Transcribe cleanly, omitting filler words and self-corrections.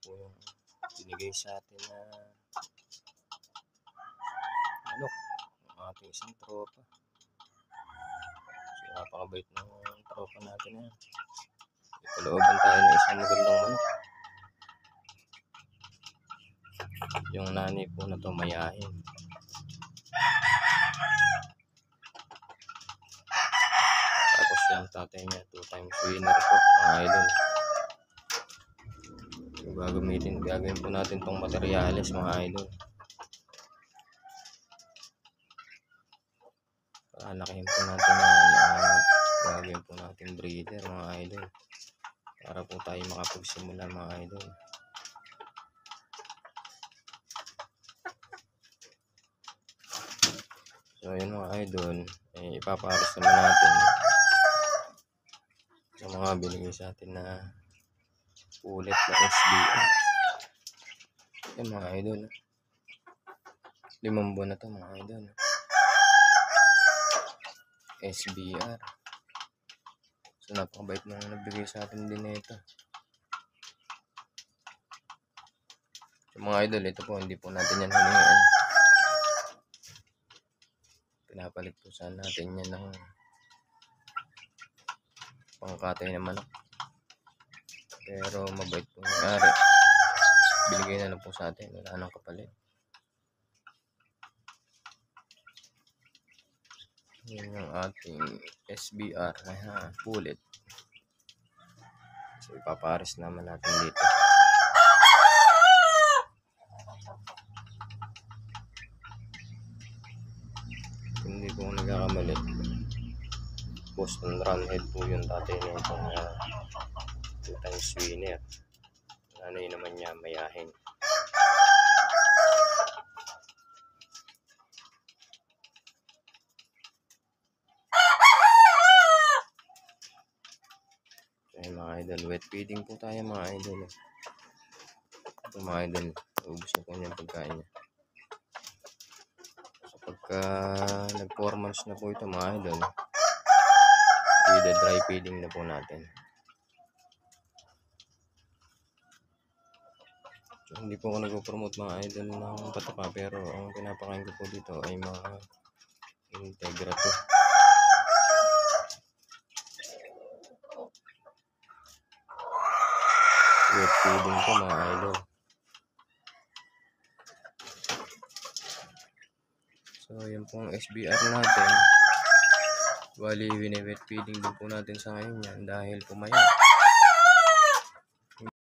po yung binigay sa atin na manok ng ating isang tropa. So napakabait ng tropa natin na yan. Ipalooban tayo ng isang magandang manok. Yung nanay po na to mayahin. Tapos yung tatay niya 2 times winner po mga idol. So gagawin po natin tong materyales mga idol. Palakihin po natin yan at gagawin po natin breeder mga idol. Para po tayo makapagsimula mga idol. So yun mga idol, ipapares naman natin sa mga binigay sa atin na ulit na SBR. Yan mga idol, 5 buwan na to mga idol. SBR. So napakabait nang nagbigay sa atin din ito. So mga idol, ito po hindi po natin yan humingiin. Pinapalit po sana natin yan ng pangkatay na manok. Pero mabait po nangyari. Binigay na lang po sa atin. Wala nang kapalit. Yan yung ating SBR na pulit. So ipapares naman natin dito. Hindi po nagkakamali. Boston Roundhead po yung tatay na itong 2 times winner. Nanay naman niya mayahin. Okay mga idol, wet feeding po tayo mga idol. Ito mga idol, ubus na po niya pagkain niya. So pagka nag 4 months na po ito mga idol, dry feeding na po natin. So, hindi po ako nag-promote mga idol ng patoka, pero ang pinapakain ko po dito ay mga Integra 2. Wet feeding po mga idol. So yun pong SBR natin. Bali wini-wet feeding din po natin sa ngayon yan dahil pumayat.